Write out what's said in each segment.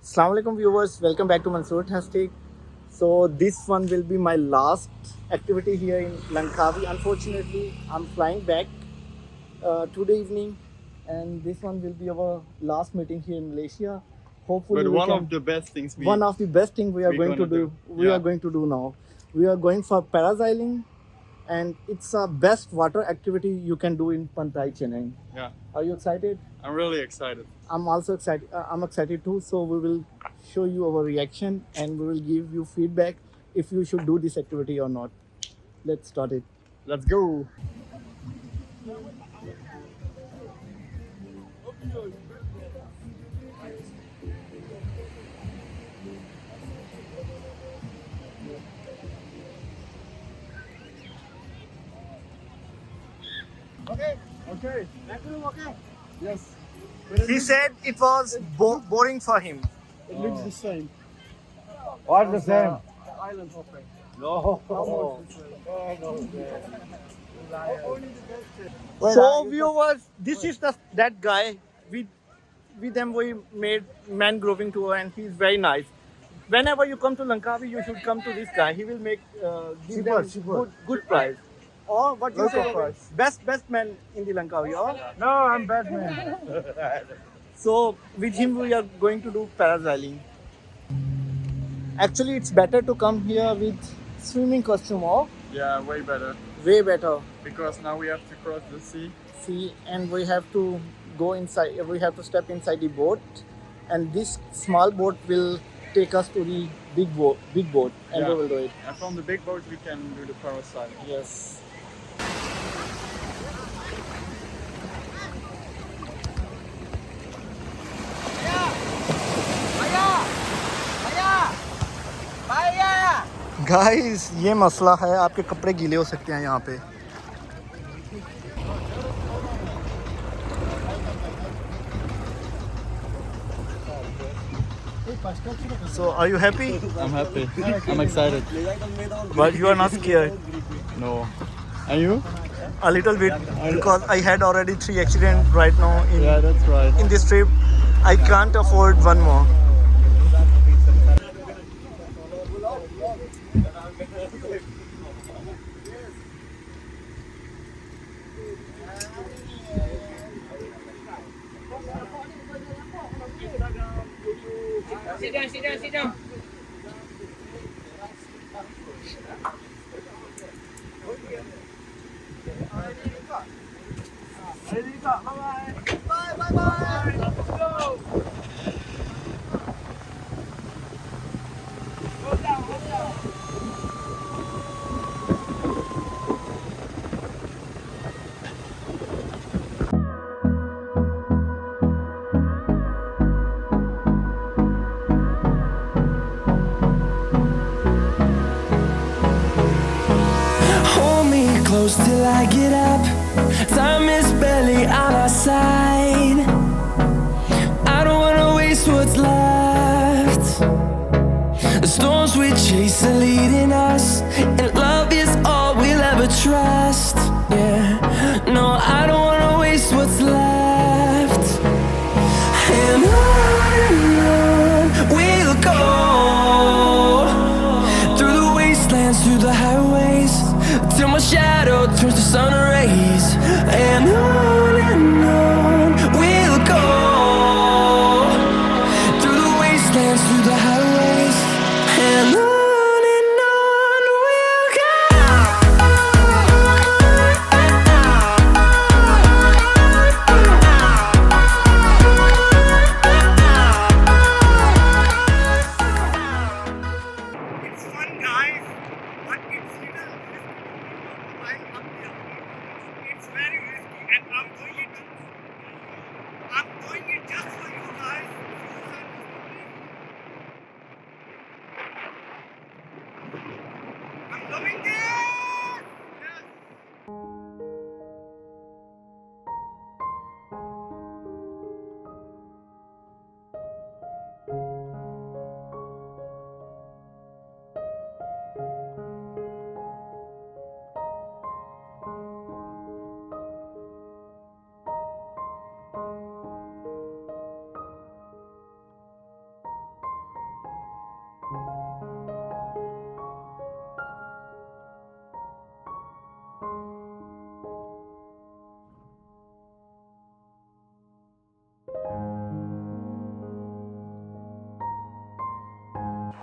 Assalamu alaikum viewers, welcome back to Mansoortastic. So this one will be my last activity here in Langkawi. Unfortunately, I'm flying back today evening, and this one will be our last meeting here in Malaysia. Hopefully, But we one can. of the best things One of the best thing we are we going to gonna do. do. We Yeah. are going to do now. We are going for parasailing, and it's a best water activity you can do in Pantai, Chennai. Yeah, Are you excited? I'm really excited. I'm also excited. I'm excited too. So we will show you our reaction and we will give you feedback if you should do this activity or not. Let's start it. Let's go. Okay. Okay. Okay. Yes. He said it was boring for him. It looks the same. What's the same? Island hopping. No. So viewers, this is that guy. With them we made mangroving tour and he's very nice. Whenever you come to Langkawi, you should come to this guy. He will make give them Cheaper. good price. Or what you Local say, price. best man in the Langkawi. Or No, I'm Batman. so with him we are going to do parasailing. Actually, it's better to come here with swimming costume. Or Yeah, way better. way better. Because now we have to cross the sea. See, and we have to go inside. We have to step inside the boat, and this small boat will take us to the big boat, and we Yeah. will do it. And from the big boat we can do the parasailing. Yes. Guys ये मसला है, आपके कपड़े गीले हो सकते हैं यहाँ पे. So are you happy? I'm happy. I'm excited. But you are not scared? No. And you? A little bit, because I had already 3 accidents right now Yeah, that's right. in this trip. I can't afford one more. Sit down. Hold me close till I get up. Time is barely on our side. I don't wanna waste what's left. The storms we chase are leading us, and love is all we'll ever trust. Yeah, no, I don't wanna waste what's left. And on we'll go, through the wastelands, through the highways, till my shadow turns to sun rays. And on we'll go, through the wastelands, through the highways, and on we'll go.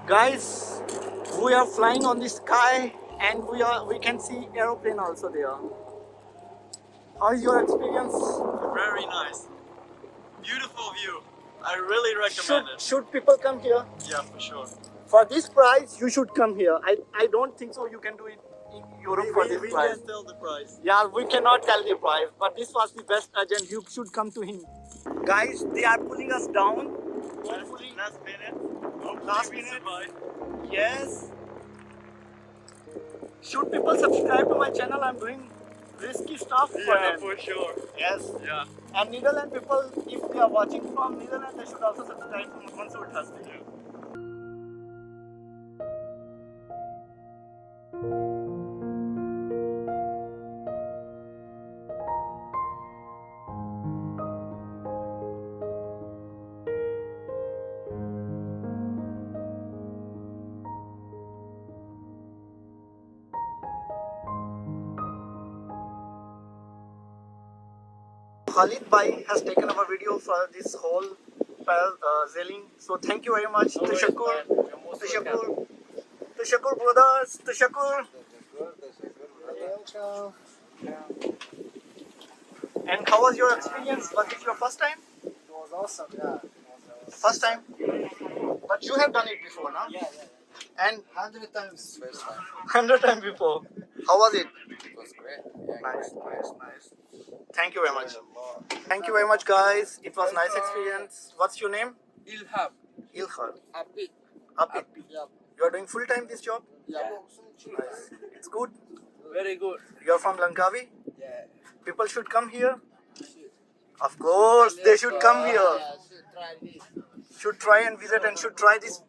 Guys, we are flying on the sky and we can see aeroplane also there. How is your experience? Very nice. Beautiful view. I really recommend it. Should people come here? Yeah, for sure. For this price, you should come here. I don't think so you can do it in Europe for this We price. can't tell the price. Yeah, we cannot tell the price, but this was the best agent. You should come to him. Guys, they are pulling us down. Hopefully, Last minute. Hopefully Last we minute. survive. yes. Should people subscribe to my channel? I'm doing risky stuff for Yeah, them. for sure. Yes. Yeah. And Netherlands people, if they are watching from Netherlands, they should also subscribe to Mansoortastic. Khalid Bhai has taken our video for this whole Parasailing. So thank you very much. Tashakur. Tashakur brothers. Tashakur. And how was your experience? Was it your first time? It was awesome, yeah. First time? But you have done it before, no? Yeah. And 100 times first time. 100 times before. How was it? It was great. Yeah, Nice. Thank you very much. Thank you very much, guys. It was nice experience. What's your name? Ilham. Ilhar. Api. Apit. Yeah. You are doing full time this job? Yeah. Nice. It's good. Very good. You are from Langkawi? Yeah. People should come here. Of course, they should come here. Yeah, should try this. Should try and visit and should try this.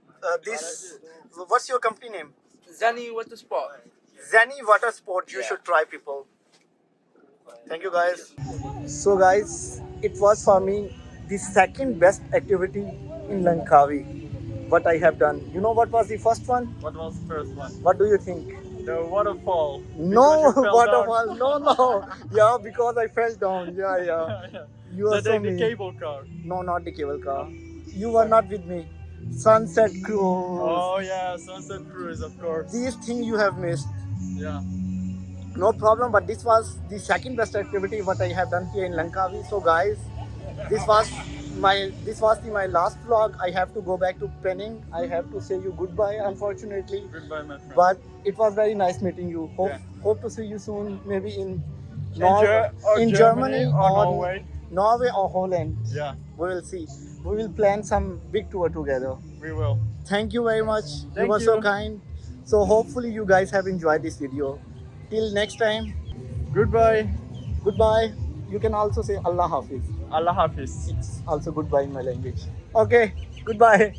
What's your company name? Zani Water Sport. Zani Water Sport. You should try, people. Thank you, guys. So, guys, it was for me the second best activity in Langkawi. What I have done. You know what was the first one? What was the first one? What do you think? The waterfall. No, Because you fell waterfall. No. Yeah, because I fell down. Yeah. down. You are so the mean. cable car. No, not the cable car. You were not with me. Sunset cruise. Oh yeah, sunset cruise, of course. These things you have missed. Yeah. No problem, but this was the second best activity what I have done here in Langkawi. So guys, this was my last vlog. I have to go back to Penning. I have to say you goodbye, unfortunately. Goodbye, my friend. But it was very nice meeting you. Hope to see you soon, maybe in Germany or Norway or Holland. Yeah, We will see. We will plan some big tour together. we will. Thank you very much. You Thank were so you. kind. So hopefully you guys have enjoyed this video. Till next time, Goodbye. goodbye. You can also say Allah Hafiz. Allah Hafiz. It's also goodbye in my language. Okay, goodbye.